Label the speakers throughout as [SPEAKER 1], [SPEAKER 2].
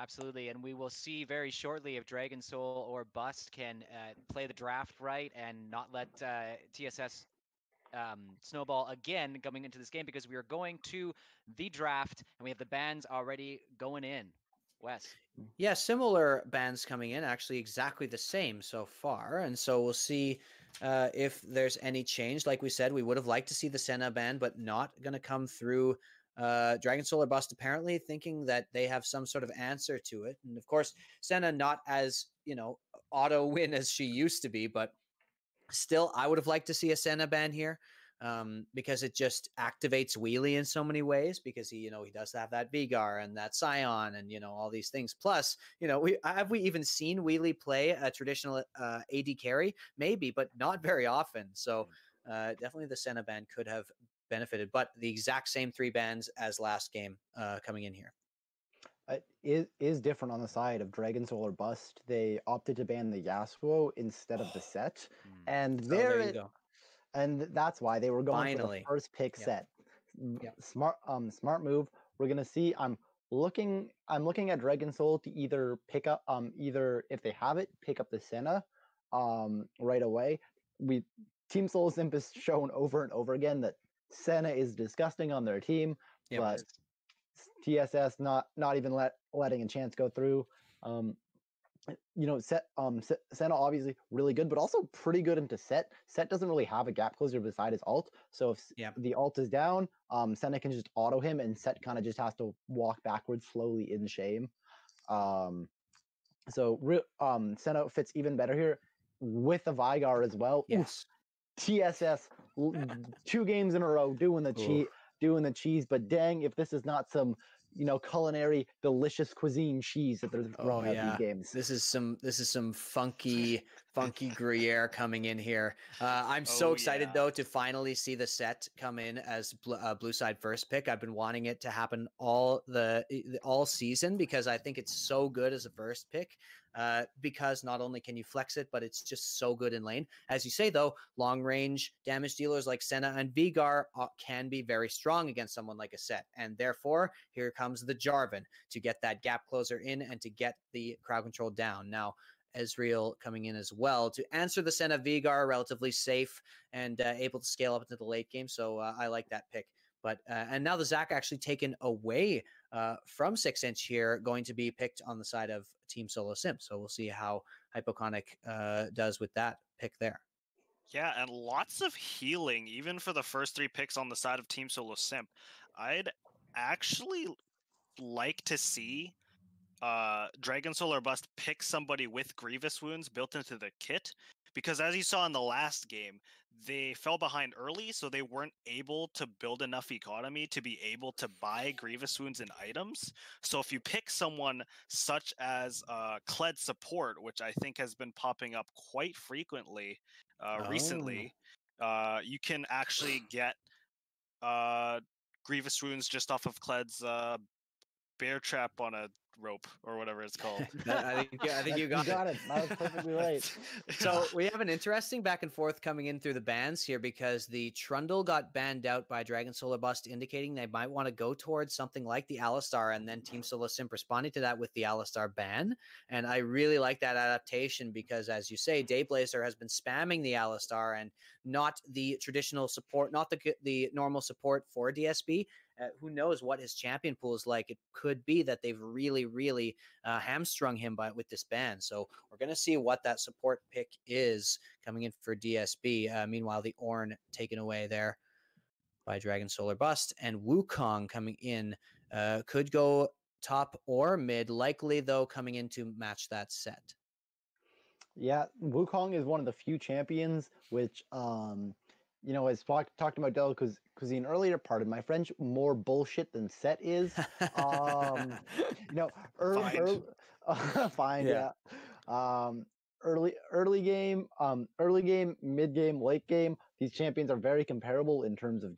[SPEAKER 1] Absolutely, and we will see very shortly if Dragon Soul or Bust can play the draft right and not let TSS snowball again coming into this game, because we are going to the draft and we have the bans already going in. Wes.
[SPEAKER 2] Yeah, similar bans coming in, actually exactly the same so far. And so we'll see if there's any change. Like we said, we would have liked to see the Senna ban, but not going to come through Dragon Soul or Bust, apparently thinking that they have some sort of answer to it. And of course, Senna not as, auto win as she used to be, but still, I would have liked to see a Senna ban here. Because it just activates Wheelie in so many ways, because he does have that Veigar and that Scion and, all these things. Plus, we even seen Wheelie play a traditional AD carry? Maybe, but not very often. So definitely the Senna ban could have benefited, but the exact same 3 bans as last game coming in here.
[SPEAKER 3] It is different on the side of Dragon Soul or Bust. They opted to ban the Yasuo instead of the Sett. And
[SPEAKER 2] there you go.
[SPEAKER 3] And that's why they were going for the first pick Sett. Smart move. We're gonna see. I'm looking at Dragon Soul to either pick up either, if they have it, pick up the Senna right away. Team Soul Simp has shown over and over again that Senna is disgusting on their team, but TSS not even letting a chance go through. Senna obviously really good, but also pretty good into Sett. Sett doesn't really have a gap closer beside his ult, so if the ult is down, Senna can just auto him, and Sett kind of just has to walk backwards slowly in shame. Senna fits even better here with the Veigar as well.
[SPEAKER 2] Yes,
[SPEAKER 3] TSS 2 games in a row doing the cheese, but dang if this is not some culinary delicious cuisine cheese that they're throwing out these games.
[SPEAKER 2] This is some funky Gruyere coming in here. I'm so excited though to finally see the Sett come in as blue side first pick. I've been wanting it to happen all season, because I think it's so good as a first pick. Because not only can you flex it, but it's just so good in lane. As you say though, long range damage dealers like Senna and Veigar can be very strong against someone like a Sett, and therefore here comes the Jarvan to get that gap closer in and to get the crowd control down. Now Ezreal coming in as well to answer the Senna Veigar, relatively safe and able to scale up into the late game. So I like that pick. But and now the Zac actually taken away from 6-inch here, going to be picked on the side of Team Solo Simp. So we'll see how Hypoconic does with that pick there.
[SPEAKER 4] Yeah, and lots of healing, even for the first 3 picks on the side of Team Solo Simp. I'd actually like to see Dragon Soul or Bust pick somebody with Grievous Wounds built into the kit, because as you saw in the last game, they fell behind early, so they weren't able to build enough economy to be able to buy Grievous Wounds and items. So if you pick someone such as Kled Support, which I think has been popping up quite frequently recently, you can actually get Grievous Wounds just off of Kled's bear trap on a rope or whatever it's called.
[SPEAKER 2] I think you got
[SPEAKER 3] it. That was perfectly right.
[SPEAKER 2] So we have an interesting back and forth coming in through the bans here, because the Trundle got banned out by Dragon Soul or Bust, indicating they might want to go towards something like the Alistar, and then Team Solo Simp responding to that with the Alistar ban. And I really like that adaptation, because as you say, Dayblazer has been spamming the Alistar and not the traditional support, not the normal support for DSB. Who knows what his champion pool is like? It could be that they've really hamstrung him with this ban. So we're going to see what that support pick is coming in for DSB. Meanwhile, the Ornn taken away there by Dragon Soul or Bust, and Wukong coming in could go top or mid, likely though coming in to match that Sett.
[SPEAKER 3] Yeah, Wukong is one of the few champions which as talked about Del Cuisine earlier, part of my French, more bullshit than Sett is. Fine, yeah. Early game, mid game, late game. These champions are very comparable in terms of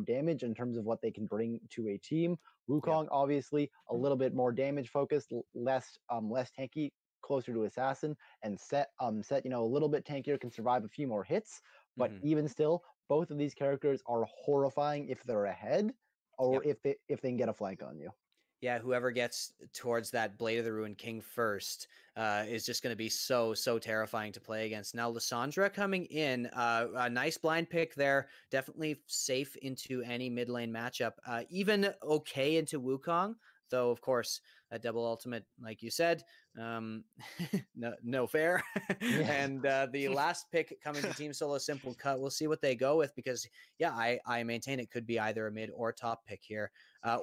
[SPEAKER 3] damage, in terms of what they can bring to a team. Wukong, obviously, a little bit more damage focused, less tanky, closer to assassin, and Sett, a little bit tankier, can survive a few more hits. But even still, both of these characters are horrifying if they're ahead, or if they can get a flank on you.
[SPEAKER 2] Yeah, whoever gets towards that Blade of the Ruined King first is just going to be so terrifying to play against. Now, Lissandra coming in, a nice blind pick there. Definitely safe into any mid lane matchup. Even okay into Wukong, though, of course, a double ultimate, like you said, no fair. And the last pick coming to Team Solo Simp will cut. We'll see what they go with because, yeah, I maintain it could be either a mid or top pick here.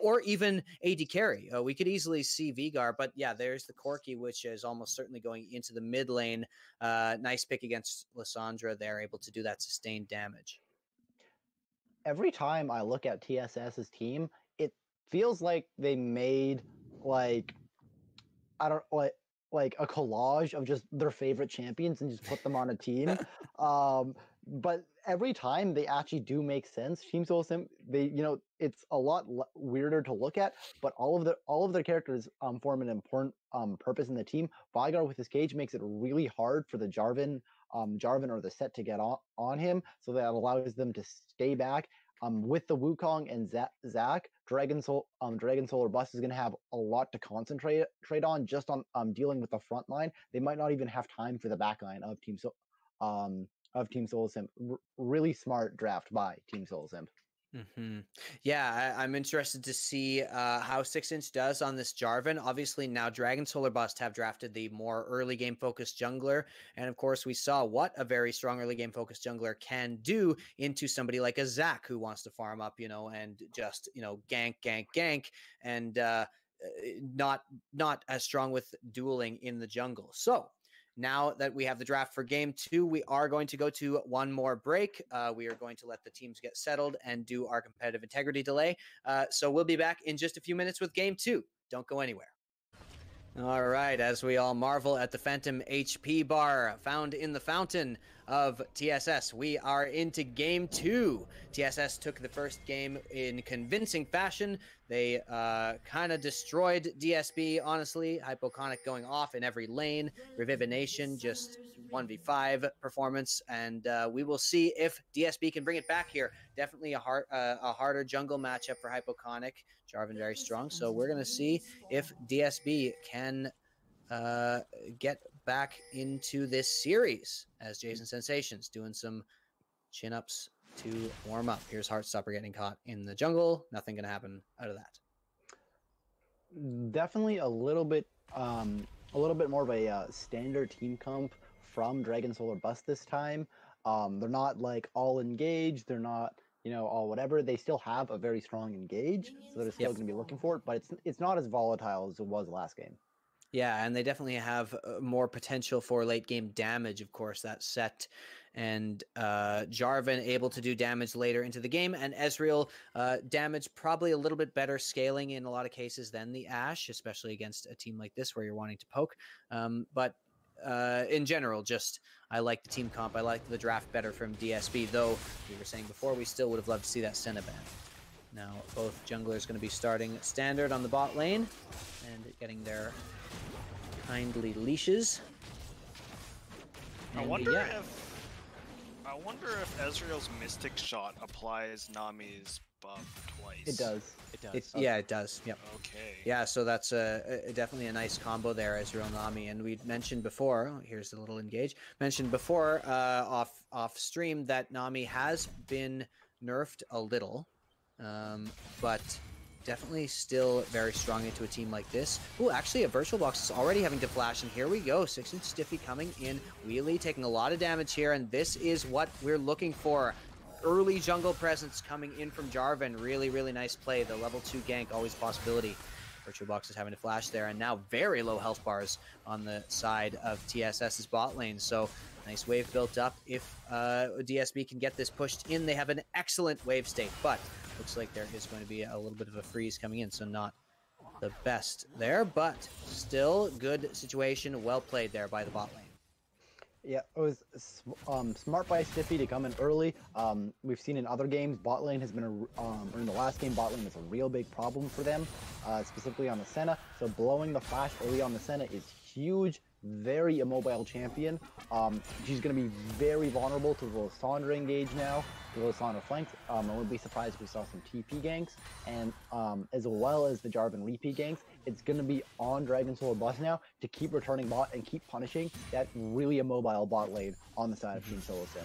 [SPEAKER 2] Or even AD carry. We could easily see Veigar, but yeah, there's the Corki, which is almost certainly going into the mid lane. Nice pick against Lissandra. They're able to do that sustained damage.
[SPEAKER 3] Every time I look at TSS's team, it feels like they made like a collage of just their favorite champions and just put them on a team. But every time they actually do make sense. Team Solo Simp, it's a lot weirder to look at, but all of their characters form an important purpose in the team. Veigar with his cage makes it really hard for the Jarvan or the Sett to get on him, so that allows them to stay back. With the Wukong and Zac, Dragon Soul or Bust is going to have a lot to concentrate on just on dealing with the front line. They might not even have time for the back line of Team Solo Simp. Really smart draft by Team Solo Simp.
[SPEAKER 2] Yeah, I'm interested to see how 6inch does on this Jarvan. Obviously, now Dragon Solar Bust have drafted the more early game focused jungler, and of course, we saw what a very strong early game focused jungler can do into somebody like a Zac who wants to farm up, and just gank, and not as strong with dueling in the jungle. So now that we have the draft for game 2, we are going to go to one more break. We are going to let the teams get settled and do our competitive integrity delay. So we'll be back in just a few minutes with game 2. Don't go anywhere. All right, as we all marvel at the Phantom HP bar found in the fountain of TSS, we are into game 2. TSS took the first game in convincing fashion. They kind of destroyed DSB, honestly. Hypoconic going off in every lane. Revivination, just 1v5 performance. And we will see if DSB can bring it back here. Definitely a harder jungle matchup for Hypoconic. Jarvan very strong. So we're going to see if DSB can get back into this series as jasonsensationz doing some chin-ups to warm up. Here's Heartstopper getting caught in the jungle. Nothing going to happen out of that.
[SPEAKER 3] Definitely a little bit more of a standard team comp from Dragon Solar Bust this time. They're not like all engaged. They're not, all whatever. They still have a very strong engage, so they're still going to be looking for it, but it's not as volatile as it was last game.
[SPEAKER 2] Yeah, and they definitely have more potential for late game damage, of course, that Sett and Jarvan able to do damage later into the game, and Ezreal damage probably a little bit better scaling in a lot of cases than the Ashe, especially against a team like this where you're wanting to poke. But in general, I like the team comp. I like the draft better from DSB, though we were saying before we still would have loved to see that Senna ban. Now, both junglers going to be starting standard on the bot lane and getting their kindly leashes.
[SPEAKER 4] And I wonder if Ezreal's Mystic Shot applies Nami's buff twice.
[SPEAKER 3] It does.
[SPEAKER 2] Yeah, it does. Yep.
[SPEAKER 4] Okay.
[SPEAKER 2] Yeah, so that's definitely a nice combo there, Ezreal Nami. And we mentioned before, here's a little engage, mentioned before off stream that Nami has been nerfed a little, but definitely still very strong into a team like this. Ooh, actually a VirtualBoxs is already having to flash, and here we go. 6inch Stiffy coming in, wheelie, taking a lot of damage here, and this is what we're looking for. Early jungle presence coming in from Jarvan. Really, really nice play. The level 2 gank, always a possibility. VirtualBoxs is having to flash there, and now very low health bars on the side of TSS's bot lane. So nice wave built up. If DSB can get this pushed in, they have an excellent wave state, but looks like there is going to be a little bit of a freeze coming in, so not the best there, but still good situation. Well played there by the bot lane.
[SPEAKER 3] Yeah, it was smart by Stiffy to come in early. We've seen in other games, bot lane has been, or in the last game, bot lane was a real big problem for them, specifically on the Senna. So blowing the flash early on the Senna is huge. very immobile champion. She's going to be very vulnerable to the Lissandra engage now, to the Lissandra flanks. I wouldn't be surprised if we saw some TP ganks, and as well as the Jarvan repeat ganks. It's going to be on Dragon Soul or Bust now to keep returning bot and keep punishing that really immobile bot lane on the side of Team Solo Sim.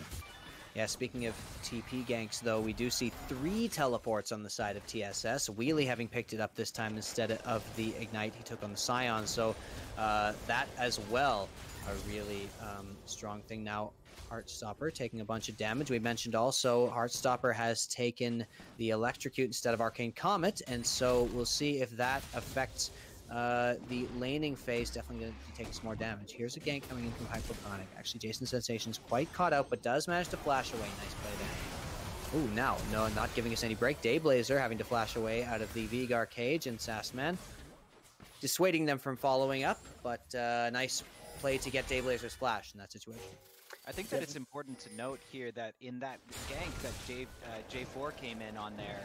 [SPEAKER 2] Yeah, speaking of TP ganks, though, we do see 3 teleports on the side of TSS. Wheelie having picked it up this time instead of the Ignite he took on the Scion. So that as well, a really strong thing. Now, Heartstopper taking a bunch of damage. We mentioned also Heartstopper has taken the Electrocute instead of Arcane Comet, and so we'll see if that affects the laning phase. Definitely going to take some more damage. Here's a gank coming in from Hypoconic. Actually, jasonsensationz quite caught out, but does manage to flash away. Nice play there. Ooh, now, no, not giving us any break. Dayblazer having to flash away out of the Veigar cage, and Sassman dissuading them from following up, but nice play to get Dayblazer's flash in that situation.
[SPEAKER 1] I think that it's important to note here that in that gank that J4 came in on there,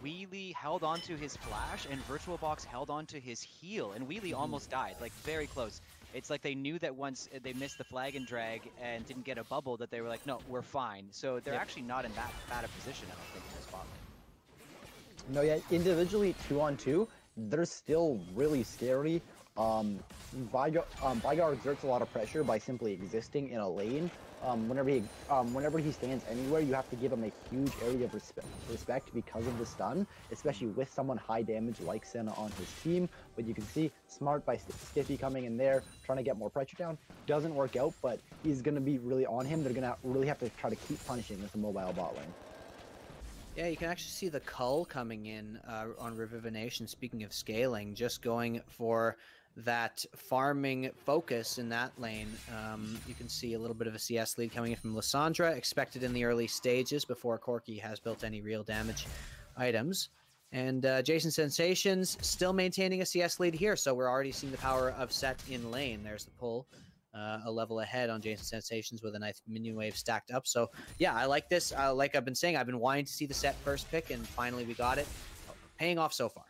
[SPEAKER 1] Wheelie held onto his flash and VirtualBoxs held onto his heal, and Wheelie almost died, like very close. It's like they knew that once they missed the flag and drag and didn't get a bubble that they were like, no, we're fine. So they're actually not in that bad a position, I don't think, in this spot lane.
[SPEAKER 3] No, yeah, individually 2-on-2, they're still really scary. Veigar exerts a lot of pressure by simply existing in a lane. Whenever he stands anywhere, you have to give him a huge area of respect because of the stun, especially with someone high damage like Senna on his team. But you can see Smart by Stiffy coming in there, trying to get more pressure down. Doesn't work out, but he's going to be really on him. They're going to really have to try to keep punishing this mobile bot lane.
[SPEAKER 2] Yeah, you can actually see the Cull coming in on Revivination. Speaking of scaling, just going for that farming focus in that lane. You can see a little bit of a CS lead coming in from Lissandra, expected in the early stages before Corki has built any real damage items. And jasonsensationz still maintaining a CS lead here, so we're already seeing the power of Sett in lane. There's the pull. A level ahead on jasonsensationz with a nice minion wave stacked up. So yeah, I like this. Like I've been saying, I've been wanting to see the Sett first pick, and finally we got it. Paying off so far.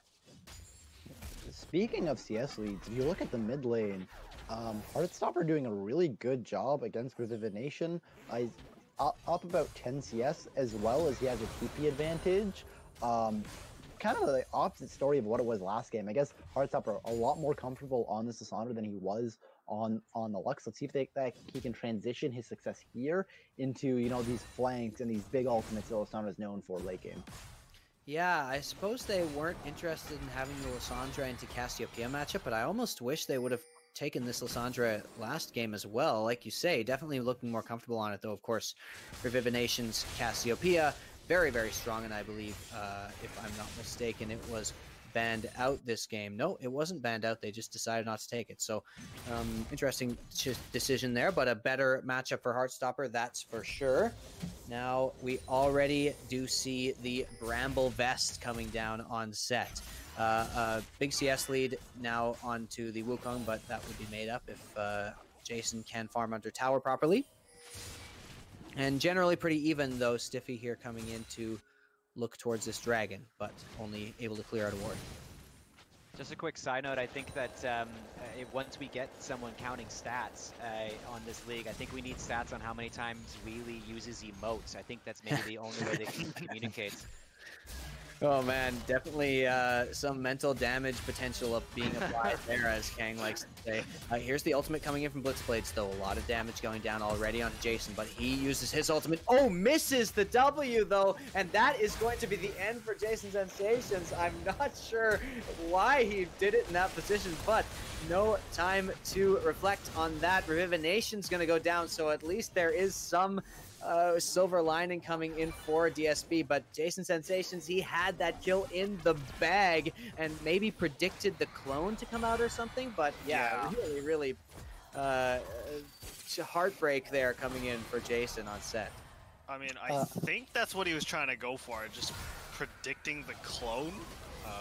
[SPEAKER 3] Speaking of CS leads, if you look at the mid lane, Heartstopper doing a really good job against Revivination. He's up about 10 CS, as well as he has a TP advantage. Kind of the opposite story of what it was last game. I guess Heartstopper a lot more comfortable on this Lissandra than he was on the Lux. Let's see if he can transition his success here into, you know, these flanks and these big ultimates that Lissandra is known for late game.
[SPEAKER 2] Yeah, I suppose they weren't interested in having the Lissandra into Cassiopeia matchup, but I almost wish they would have taken this Lissandra last game as well. Like you say, definitely looking more comfortable on it, though, of course, Revivination's Cassiopeia, very, very strong, and I believe, if I'm not mistaken, it was banned out this game. No, it wasn't banned out. They just decided not to take it. So, interesting decision there, but a better matchup for Heartstopper, that's for sure. Now, we already do see the Bramble Vest coming down on Sett. Big CS lead now onto the Wukong, but that would be made up if Jason can farm under tower properly. And generally pretty even, though. Stiffy here coming in to look towards this dragon, but only able to clear out a ward.
[SPEAKER 1] Just a quick side note, I think that once we get someone counting stats on this league, I think we need stats on how many times Wheelie uses emotes. I think that's maybe the only way they can communicate.
[SPEAKER 2] Oh man, definitely some mental damage potential of being applied there, as Kang likes to say. Here's the ultimate coming in from Blitzblades, though. A lot of damage going down already onto Jason, but he uses his ultimate. Oh, misses the W, though, and that is going to be the end for jasonsensationz. I'm not sure why he did it in that position, but no time to reflect on that. Revivination's going to go down, so at least there is some silver lining coming in for DSB, but jasonsensationz, he had that kill in the bag and maybe predicted the clone to come out or something, but yeah. really heartbreak there coming in for Jason on Sett.
[SPEAKER 4] I mean, I think that's what he was trying to go for, just predicting the clone.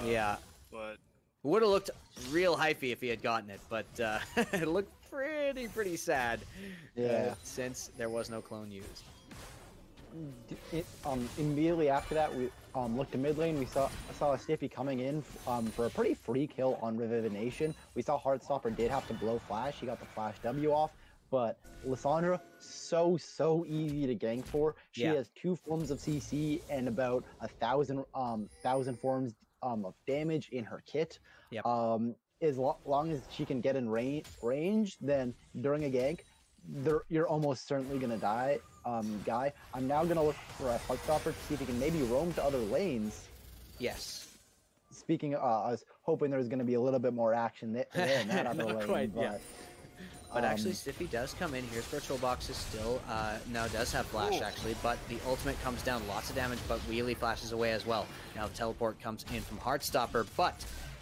[SPEAKER 2] Yeah,
[SPEAKER 4] but
[SPEAKER 2] would have looked real hypey if he had gotten it, but it looked pretty sad.
[SPEAKER 3] Yeah,
[SPEAKER 2] since there was no clone used.
[SPEAKER 3] Immediately after that, we looked to mid lane. We saw a Stiffy coming in for a pretty free kill on Revivination. We saw Heartstopper did have to blow flash. He got the flash W off, but Lissandra so easy to gank for. She has 2 forms of CC and about 1,000 forms of damage in her kit. As long as she can get in range, then during a gank, you're almost certainly gonna die. Guy, I'm now gonna look for a Heartstopper to see if he can maybe roam to other lanes.
[SPEAKER 2] Yes.
[SPEAKER 3] Speaking of, I was hoping there was gonna be a little bit more action there in that other lane.
[SPEAKER 2] Quite,
[SPEAKER 3] but,
[SPEAKER 2] but actually, Stiffy does come in. Here's VirtualBoxs still, now does have flash actually, but the ultimate comes down, lots of damage, but Wheelie flashes away as well. Now the teleport comes in from Heartstopper, but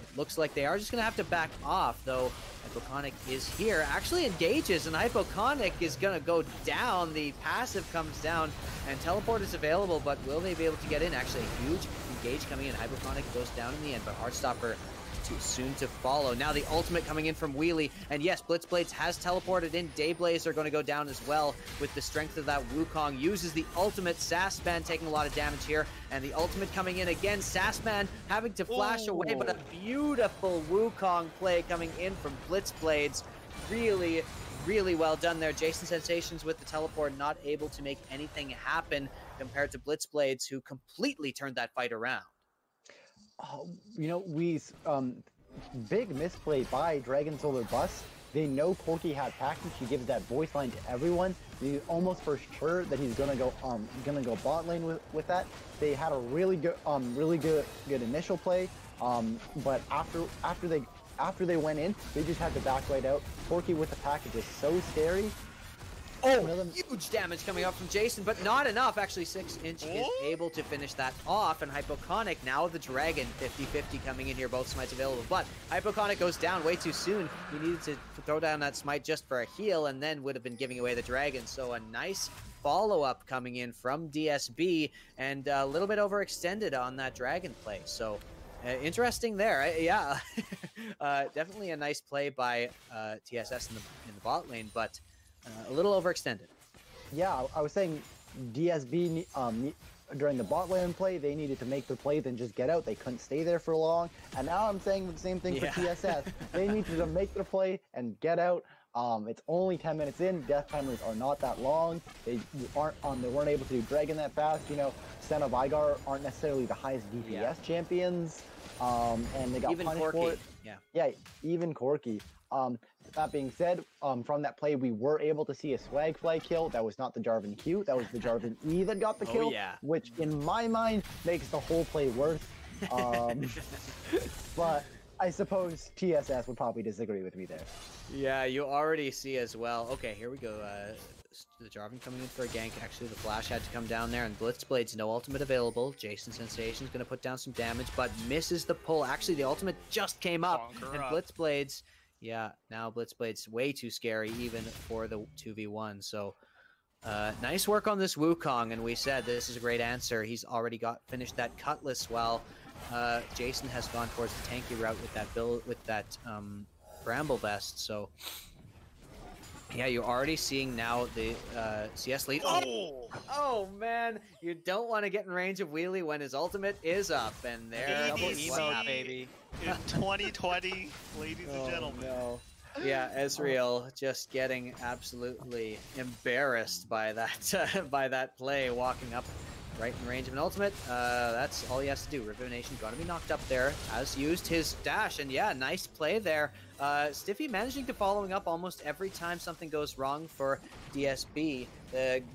[SPEAKER 2] it looks like they are just gonna have to back off, though. Hypoconic is here, actually engages, and Hypoconic is gonna go down. The passive comes down, and teleport is available, but will they be able to get in? Actually, a huge engage coming in. Hypoconic goes down in the end, but Heartstopper too soon to follow. Now the ultimate coming in from Wheelie, and yes, Blitzblades has teleported in. Dayblazer going to go down as well with the strength of that Wukong. Uses the ultimate. Sassman taking a lot of damage here, and the ultimate coming in again. Sassman having to flash away, but a beautiful Wukong play coming in from Blitzblades. Really well done there. jasonsensationz with the teleport, not able to make anything happen compared to Blitzblades, who completely turned that fight around.
[SPEAKER 3] You know, big misplay by Dragon Solar Bus. They know Corki had package. He gives that voice line to everyone. He's almost for sure that he's gonna go bot lane with that. They had a really good initial play. But after they went in, they just had to back right out. Corki with the package is so scary.
[SPEAKER 2] Oh, huge damage coming up from Jason, but not enough. Actually, 6inch is able to finish that off, and Hypoconic, now the Dragon, 50-50 coming in here, both smites available, but Hypoconic goes down way too soon. He needed to throw down that smite just for a heal, and then would have been giving away the Dragon, so a nice follow-up coming in from DSB, and a little bit overextended on that Dragon play, so interesting there. Yeah, definitely a nice play by TSS in the bot lane, but a little overextended.
[SPEAKER 3] Yeah, I was saying DSB during the bot lane play, they needed to make their play, then just get out. They couldn't stay there for long. And now I'm saying the same thing for TSS. They needed to make their play and get out. It's only 10 minutes in. Death timers are not that long. They weren't able to do Dragon that fast. You know, Senna, Veigar aren't necessarily the highest DPS champions. And they got
[SPEAKER 2] even
[SPEAKER 3] punished
[SPEAKER 2] Corki.
[SPEAKER 3] for it. Yeah, even Corki. That being said, from that play, we were able to see a swag flag kill. That was not the Jarvan Q. That was the Jarvan E that got the kill, which in my mind makes the whole play worth. But I suppose TSS would probably disagree with me there.
[SPEAKER 2] Yeah, you already see as well. Okay, here we go. The Jarvan coming in for a gank. Actually, the flash had to come down there, and Blitzblades, no ultimate available. jasonsensationz going to put down some damage, but misses the pull. Actually, the ultimate just came up, and Blitzblades... Yeah, now Blitzblade's way too scary even for the 2v1. So nice work on this Wukong, and we said this is a great answer. He's already finished that Cutlass while Jason has gone towards the tanky route with that Bramble Vest. So yeah, you're already seeing now the CS lead. Oh man, you don't want to get in range of Wheelie when his ultimate is up, and there
[SPEAKER 4] double emote, baby. In 2020, ladies and gentlemen.
[SPEAKER 2] No. Yeah, Ezreal just getting absolutely embarrassed by that play, walking up right in range of an ultimate. That's all he has to do. Revivination got to be knocked up there. Has used his dash, and yeah, nice play there. Stiffy managing to following up almost every time something goes wrong for DSB,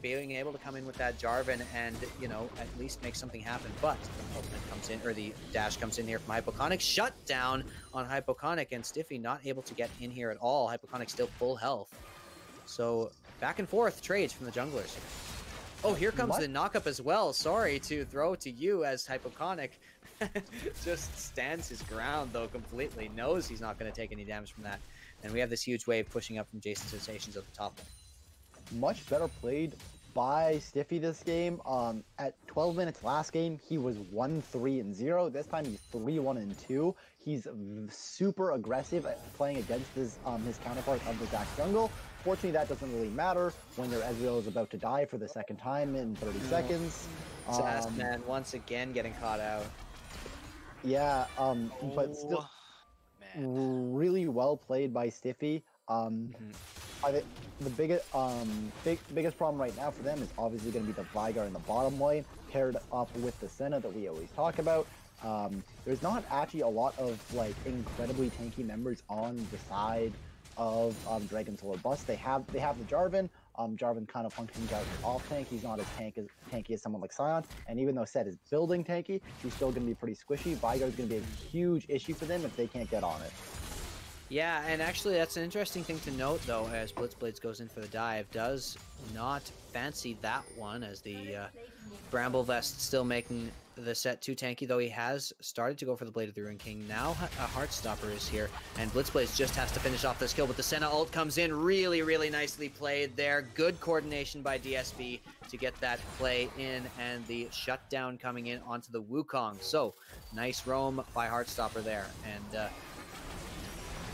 [SPEAKER 2] being able to come in with that Jarvan and, you know, at least make something happen. But the ultimate comes in, or the dash comes in here from Hypoconic. Shut down on Hypoconic, and Stiffy not able to get in here at all. Hypoconic still full health. So back and forth trades from the junglers. Oh, here comes the knockup as well. Sorry to throw to you as Hypoconic. Just stands his ground, though, completely. Knows he's not going to take any damage from that. And we have this huge wave pushing up from jasonsensationz at the top lane.
[SPEAKER 3] Much better played by Stiffy this game. At 12 minutes last game, he was 1-3-0. This time he's 3-1-2. He's super aggressive at playing against his counterpart of the Zac jungle. Fortunately, that doesn't really matter when your Ezreal is about to die for the second time in 30 seconds.
[SPEAKER 2] Sassman once again getting caught out.
[SPEAKER 3] Yeah, but still really well played by Stiffy. I think the biggest problem right now for them is obviously going to be the Veigar in the bottom lane, paired up with the Senna that we always talk about. There's not actually a lot of like incredibly tanky members on the side of Dragon Soul or Bust. They have the Jarvan. Jarvan kind of functions out off tank. He's not as tanky as someone like Sion. And even though Sett is building tanky, he's still going to be pretty squishy. Veigar is going to be a huge issue for them if they can't get on it.
[SPEAKER 2] Yeah, and actually that's an interesting thing to note, though, as Blitzblades goes in for the dive. Does not fancy that one, as the Bramble Vest still making the Sett too tanky, though he has started to go for the Blade of the Ruin King. Now a Heartstopper is here, and Blitzblades just has to finish off this kill, but the Senna ult comes in. Really, really nicely played there. Good coordination by DSB to get that play in, and the shutdown coming in onto the Wukong. So, nice roam by Heartstopper there, and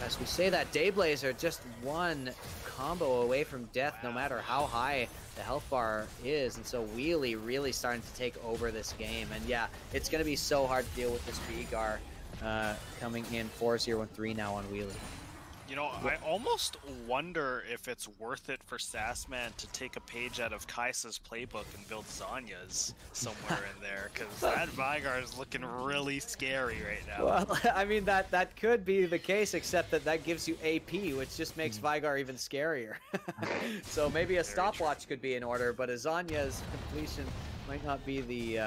[SPEAKER 2] as we say that, Dayblazer just one combo away from death, no matter how high the health bar is, and so Wheelie really starting to take over this game. And yeah, it's going to be so hard to deal with this Veigar coming in 4-0-1-3 now on Wheelie.
[SPEAKER 4] You know, I almost wonder if it's worth it for Sassman to take a page out of Kai'Sa's playbook and build Zanya's somewhere in there, because that Veigar is looking really scary right now.
[SPEAKER 2] Well, I mean, that could be the case, except that gives you AP, which just makes Veigar even scarier. So maybe a stopwatch could be in order, but a Zanya's completion might not be the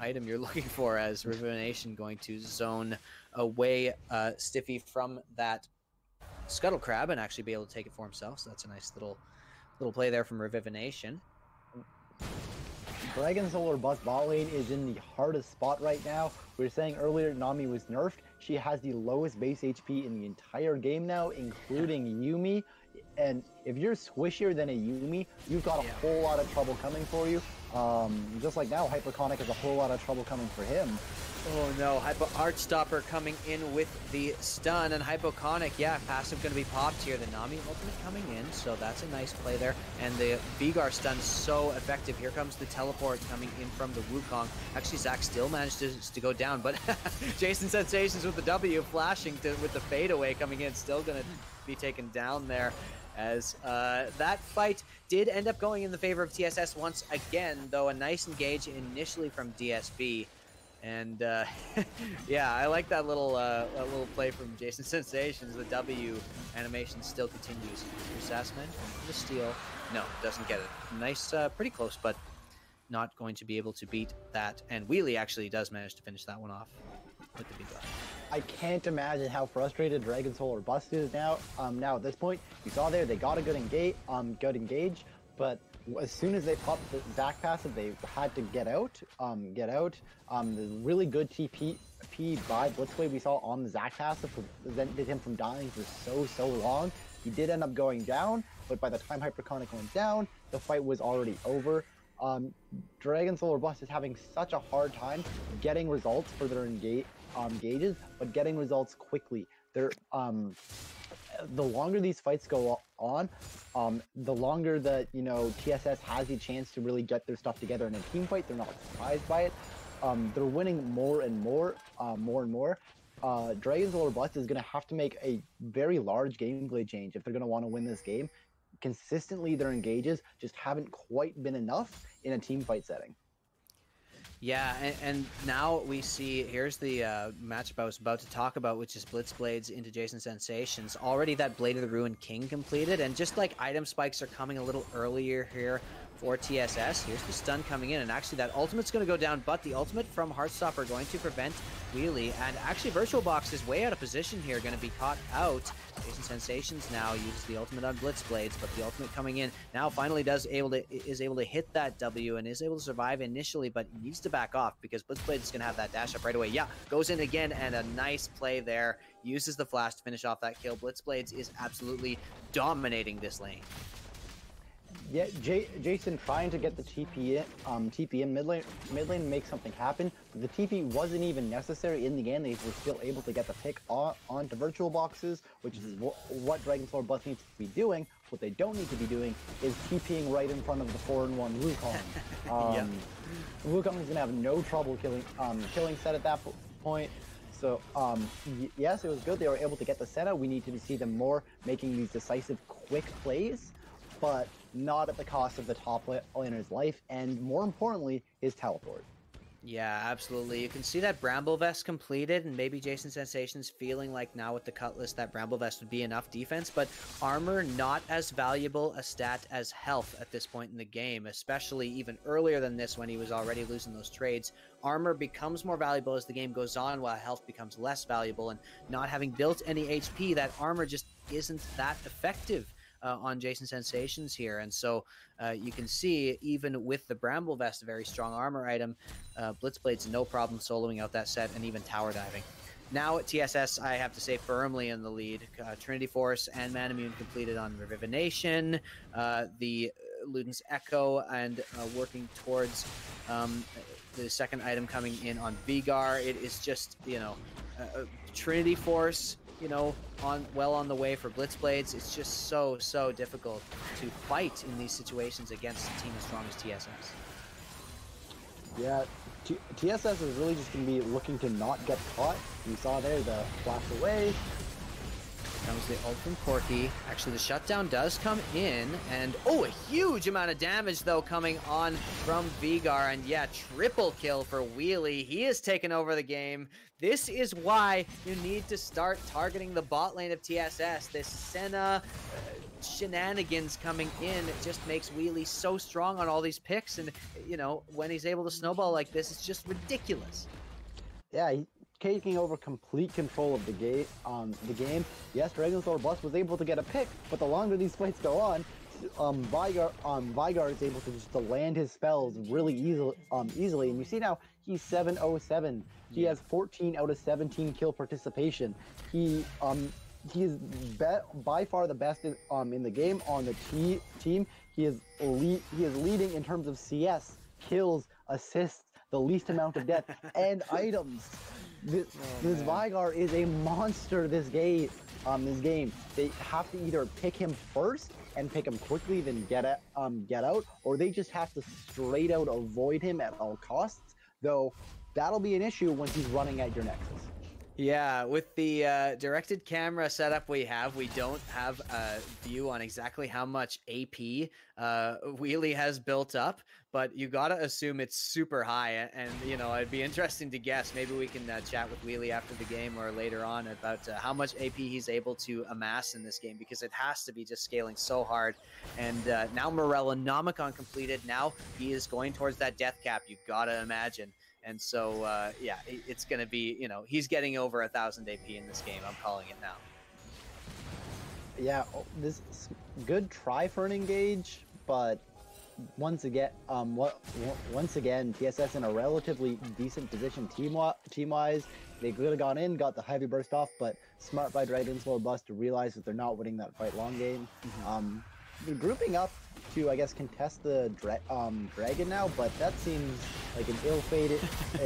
[SPEAKER 2] item you're looking for, as Revivination going to zone away Stiffy from that Scuttle Crab and actually be able to take it for himself. So that's a nice little play there from Revivination.
[SPEAKER 3] Dragon Soul or Bust bot lane is in the hardest spot right now. We were saying earlier Nami was nerfed. She has the lowest base HP in the entire game now, including Yuumi. And if you're squishier than a Yuumi, you've got a whole lot of trouble coming for you. Just like now, Hypoconic has a whole lot of trouble coming for him.
[SPEAKER 2] Oh no, Heartstopper coming in with the stun, and Hypoconic, yeah, passive going to be popped here. The Nami ultimate coming in, so that's a nice play there. And the Veigar stun so effective. Here comes the teleport coming in from the Wukong. Actually, Zac still managed to go down, but jasonsensationz with the W, flashing with the fadeaway coming in, still going to be taken down there. As that fight did end up going in the favor of TSS once again, though a nice engage initially from DSB. And yeah, I like that little play from jasonsensationz. The W animation still continues. Here's Sassman for the steal. No, doesn't get it. Nice, pretty close, but not going to be able to beat that. And Wheelie actually does manage to finish that one off with the Veigar.
[SPEAKER 3] I can't imagine how frustrated Dragon Soul or Bust is now. Now at this point, you saw there they got a good engage, but as soon as they popped the Zac passive, they had to get out. The really good TP by Blitzblade we saw on the Zac passive prevented him from dying for so long. He did end up going down, but by the time Hypoconic went down, the fight was already over. Dragon Soul or Bust is having such a hard time getting results for their engages, but getting results quickly. They're the longer these fights go on, the longer that TSS has the chance to really get their stuff together in a team fight. They're not surprised by it. They're winning more and more. Dragon Soul or Bust is going to have to make a very large gameplay change if they're going to want to win this game. Consistently, their engages just haven't quite been enough in a team fight setting.
[SPEAKER 2] Yeah, and now we see, here's the matchup I was about to talk about, which is Blitzblades into jasonsensationz. Already that Blade of the Ruin King completed, and just like item spikes are coming a little earlier here for TSS, here's the stun coming in, and actually that ultimate's going to go down, but the ultimate from Heartstopper going to prevent Wheelie, and actually VirtualBoxs is way out of position here, going to be caught out. jasonsensationz now uses the ultimate on Blitzblades, but the ultimate coming in now finally is able to hit that W and is able to survive initially, but needs to back off because Blitzblades is going to have that dash up right away. Yeah, goes in again, and a nice play there. Uses the flash to finish off that kill. Blitzblades is absolutely dominating this lane.
[SPEAKER 3] yeah, Jason trying to get the TP in mid lane make something happen, but the TP wasn't even necessary in the game. They were still able to get the pick onto VirtualBoxs, which is what Dragon's Bust needs to be doing. What they don't need to be doing is TPing right in front of the 4-in-1 Wukong. Wukong is gonna have no trouble killing Sett at that point. So, yes, it was good. They were able to get the Senna. We need to see them more making these decisive, quick plays, but not at the cost of the top laner's life, and more importantly, his teleport.
[SPEAKER 2] Yeah, absolutely. You can see that Bramble Vest completed, and maybe jasonsensationz feeling like now with the Cutlass that Bramble Vest would be enough defense, but armor not as valuable a stat as health at this point in the game, especially even earlier than this when he was already losing those trades. Armor becomes more valuable as the game goes on, while health becomes less valuable, and not having built any HP, that armor just isn't that effective on jasonsensationz here. And so you can see, even with the Bramble Vest, a very strong armor item, Blitzblade's no problem soloing out that Sett and even tower diving. Now at TSS, I have to say, firmly in the lead. Trinity Force and Man Immune completed on Revivination, the Luden's Echo, and working towards the second item coming in on Veigar. It is just, you know, Trinity Force, you know, well on the way for Blitzblades. It's just so difficult to fight in these situations against a team as strong as TSS.
[SPEAKER 3] Yeah, TSS is really just going to be looking to not get caught. You saw there the flash away.
[SPEAKER 2] Comes the ult from Corki. Actually, the shutdown does come in, and oh, a huge amount of damage though coming on from Veigar, and yeah, triple kill for Wheelie. He has taken over the game. This is why you need to start targeting the bot lane of TSS. This Senna shenanigans coming in, it just makes Wheelie so strong on all these picks, and you know, when he's able to snowball like this, it's just ridiculous.
[SPEAKER 3] Yeah, taking over complete control of the game. Yes, Dragon's Bust was able to get a pick, but the longer these fights go on, Veigar is able to just land his spells really easily. And you see now he's 7-0-7. He has 14 out of 17 kill participation. He is by far the best in the game on the team. He is leading in terms of CS, kills, assists, the least amount of death, and items. This Veigar is a monster this game. They have to either pick him first and pick him quickly, then get out, or they just have to straight out avoid him at all costs. Though that'll be an issue once he's running at your Nexus.
[SPEAKER 2] Yeah, with the directed camera setup we don't have a view on exactly how much AP Wheelie has built up, but you gotta assume it's super high. And you know, it'd be interesting to guess. Maybe we can chat with Wheelie after the game or later on about how much AP he's able to amass in this game, because it has to be just scaling so hard. And now Morellonomicon completed. Now he is going towards that death cap, you gotta imagine. And so, yeah, it's going to be, you know, he's getting over 1,000 AP in this game. I'm calling it now.
[SPEAKER 3] Yeah, this is good try for an engage, but once again, TSS in a relatively decent position team-wise. They could have gone in, got the heavy burst off, but smart by Dragon's Bust to realize that they're not winning that fight long game. They're grouping up to, I guess, contest the dragon now, but that seems like an ill-fated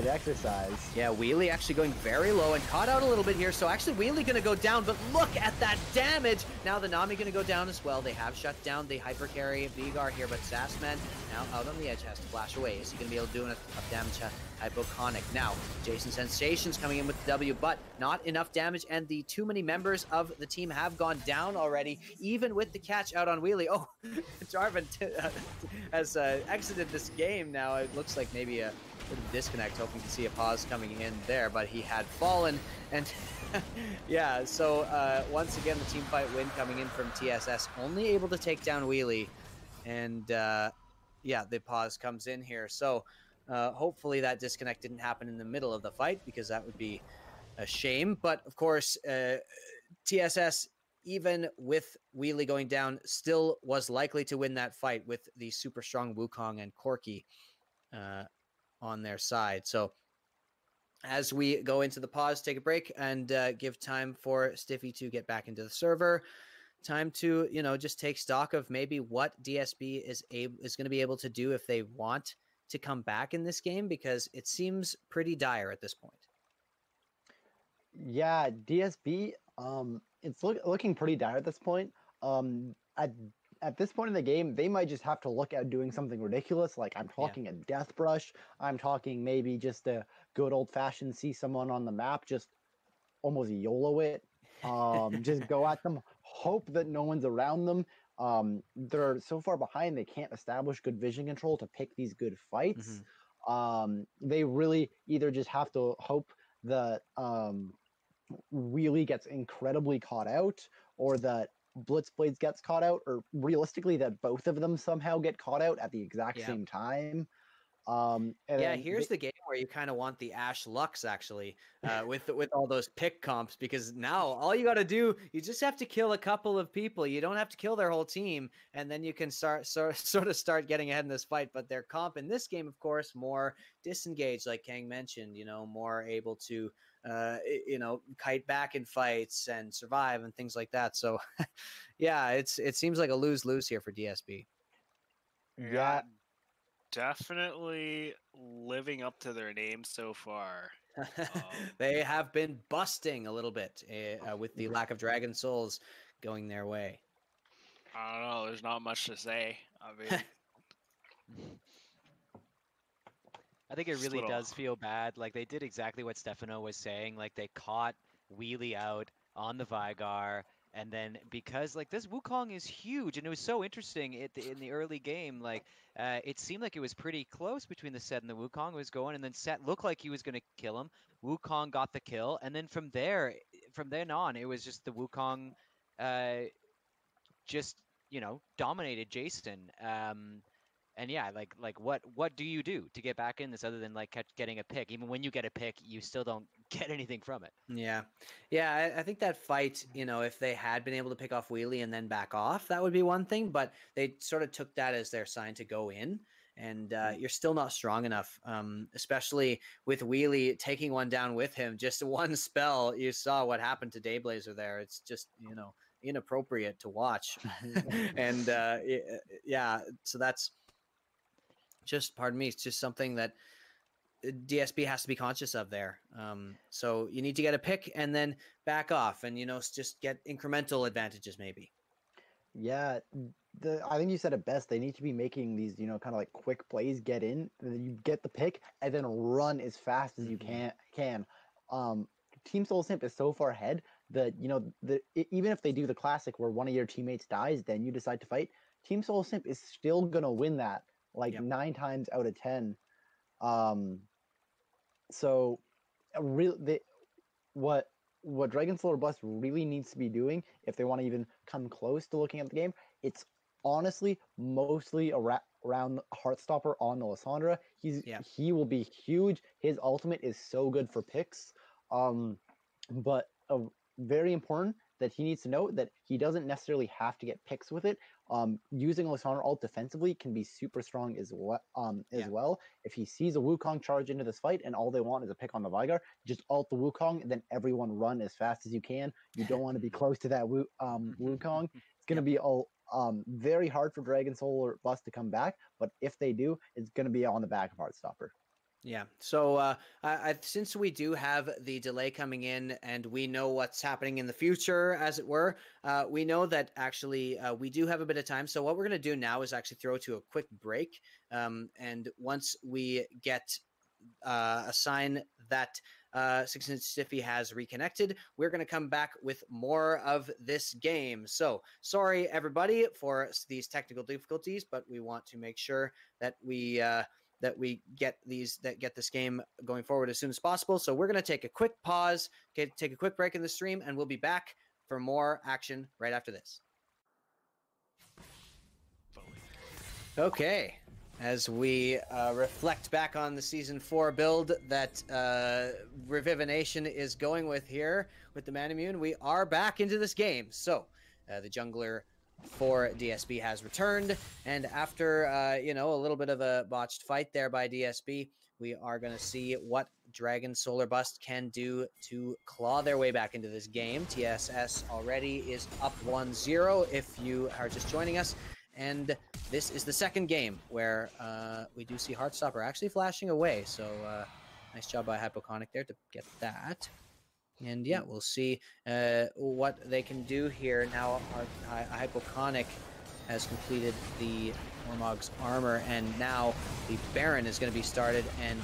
[SPEAKER 3] exercise.
[SPEAKER 2] Yeah, Wheelie actually going very low and caught out a little bit here. So actually Wheelie going to go down, but look at that damage. Now the Nami going to go down as well. They have shut down the hyper carry Veigar here, but Sassman now out on the edge has to flash away. Is he going to be able to do enough damage? Hypoconic. Now, jasonsensationz coming in with the W, but not enough damage, and the too many members of the team have gone down already, even with the catch out on Wheelie. Oh, Jarvan has exited this game now. It looks like maybe a bit of disconnect, hoping to see a pause coming in there, but he had fallen, and yeah, so once again, the team fight win coming in from TSS, only able to take down Wheelie, and yeah, the pause comes in here. So hopefully that disconnect didn't happen in the middle of the fight, because that would be a shame. But of course, TSS, even with Wheelie going down, still was likely to win that fight with the super strong Wukong and Corki on their side. So as we go into the pause, take a break, and give time for Stiffy to get back into the server, time to, you know, just take stock of maybe what DSB is going to be able to do if they want to come back in this game, because it seems pretty dire at this point.
[SPEAKER 3] Yeah, DSB, it's looking pretty dire at this point. At this point in the game, they might just have to look at doing something ridiculous. Like, I'm talking a death brush. I'm talking maybe just a good old fashioned see someone on the map, just almost YOLO it. Just go at them, hope that no one's around them. They're so far behind, they can't establish good vision control to pick these good fights. They really either just have to hope that Wheelie gets incredibly caught out, or that Blitzblades gets caught out, or realistically that both of them somehow get caught out at the exact same time.
[SPEAKER 2] Here's the game where you kind of want the Ashe Lux, actually, with all those pick comps, because now all you got to do, you just have to kill a couple of people. You don't have to kill their whole team, and then you can sort of start getting ahead in this fight. But their comp in this game, of course, more disengaged, like Kang mentioned, you know, more able to you know, kite back in fights and survive and things like that. So yeah, it seems like a lose-lose here for DSB.
[SPEAKER 3] Yeah.
[SPEAKER 4] Definitely living up to their name so far.
[SPEAKER 2] They have been busting a little bit with the lack of Dragon Souls going their way.
[SPEAKER 4] I don't know. There's not much to say. I mean,
[SPEAKER 1] I think it really does feel bad. Like, they did exactly what Stefano was saying. Like, they caught Wheelie out on the Veigar. And then because, like, this Wukong is huge, and it was so interesting in the early game, like, it seemed like it was pretty close between the Sett and the Wukong. It was going, and then Sett looked like he was going to kill him. Wukong got the kill, and then from then on, it was just the Wukong just, you know, dominated Jason. And yeah, like what do you do to get back in this other than like getting a pick? Even when you get a pick, you still don't get anything from it.
[SPEAKER 2] Yeah, I think that fight, you know, if they had been able to pick off Wheelie and then back off, that would be one thing. But they sort of took that as their sign to go in. And you're still not strong enough, especially with Wheelie taking one down with him. Just one spell, you saw what happened to Dayblazer there. It's just, you know, inappropriate to watch. And yeah, so that's just, pardon me, it's just something that DSB has to be conscious of there. So you need to get a pick and then back off and, you know, just get incremental advantages maybe.
[SPEAKER 3] Yeah, I think you said it best. They need to be making these, you know, kind of like quick plays, get in, and then you get the pick, and then run as fast as you can. Team Soul Simp is so far ahead that, you know, even if they do the classic where one of your teammates dies, then you decide to fight, Team Soul Simp is still going to win that, like 9 times out of 10. So what Dragon Soul or Bust really needs to be doing, if they want to even come close to looking at the game, it's honestly mostly around Heartstopper on the Lissandra. He will be huge. His ultimate is so good for picks. But very important that he needs to know that he doesn't necessarily have to get picks with it. Using Lissandra ult defensively can be super strong as well. If he sees a Wukong charge into this fight and all they want is a pick on the Veigar, just ult the Wukong and then everyone run as fast as you can. You don't want to be close to that Wukong. It's going to be very hard for Dragon Soul or Bust to come back, but if they do, it's going to be on the back of Heartstopper.
[SPEAKER 2] Yeah. So since we do have the delay coming in and we know what's happening in the future, as it were, we know that actually we do have a bit of time. So what we're going to do now is actually throw to a quick break. And once we get a sign that XxSasmanxX has reconnected, we're going to come back with more of this game. So sorry, everybody, for these technical difficulties, but we want to make sure that we get this game going forward as soon as possible. So we're going to take a quick pause, take a quick break in the stream, and we'll be back for more action right after this. Okay, as we reflect back on the Season 4 build that Revivination is going with here with the Manimune, we are back into this game. So the jungler for DSB has returned, and after you know, a little bit of a botched fight there by DSB, we are going to see what Dragon Solar Bust can do to claw their way back into this game. TSS already is up 1-0 if you are just joining us. And this is the second game where we do see Heartstopper actually flashing away. So nice job by Hypoconic there to get that. And yeah, we'll see what they can do here. Now Hypoconic has completed the Ormog's armor, and now the Baron is going to be started, and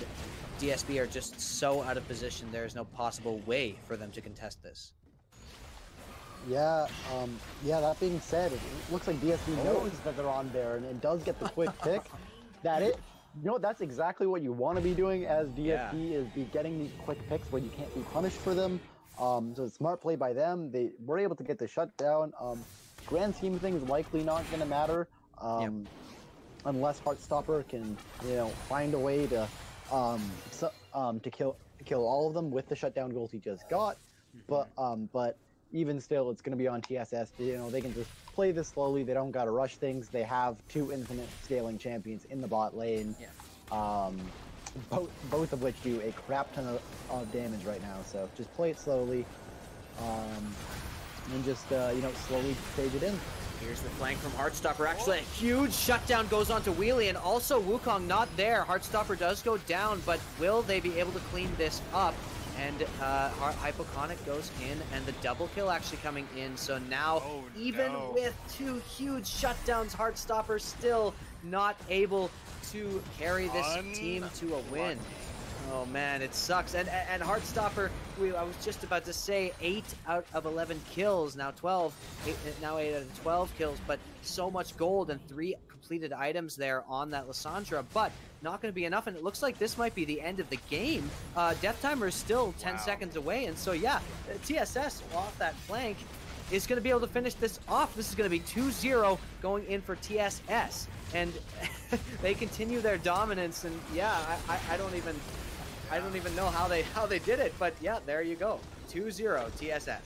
[SPEAKER 2] DSB are just so out of position. There is no possible way for them to contest this.
[SPEAKER 3] Yeah, that being said, it looks like DSB knows that they're on Baron and does get the quick pick. That's exactly what you want to be doing as DSB, is be getting these quick picks where you can't be punished for them. So smart play by them. They were able to get the shutdown. Grand scheme of things, likely not going to matter unless Heartstopper can, find a way to kill all of them with the shutdown goals he just got. But even still, it's going to be on TSS. They can just play this slowly. They don't got to rush things. They have 2 infinite scaling champions in the bot lane. Both of which do a crap ton of damage right now. So just play it slowly, and just slowly stage it in.
[SPEAKER 2] Here's the flank from Heartstopper. Actually, a huge shutdown goes onto Wheelie, and also Wukong not there. Heartstopper does go down, but will they be able to clean this up? And Hypoconic goes in, and the double kill actually coming in. So now, with 2 huge shutdowns, Heartstopper still not able to carry this team to a win. Oh man, it sucks. And Heartstopper, I was just about to say 8 out of 11 kills, now 12, now 8 out of 12 kills, but so much gold and 3 completed items there on that Lissandra, but not going to be enough, and it looks like this might be the end of the game. Death timer is still 10 seconds away, and so yeah, TSS off that flank is going to be able to finish this off. This is going to be 2-0 going in for TSS, and they continue their dominance, and yeah, I don't even know how they did it, but yeah, there you go, 2-0 TSS.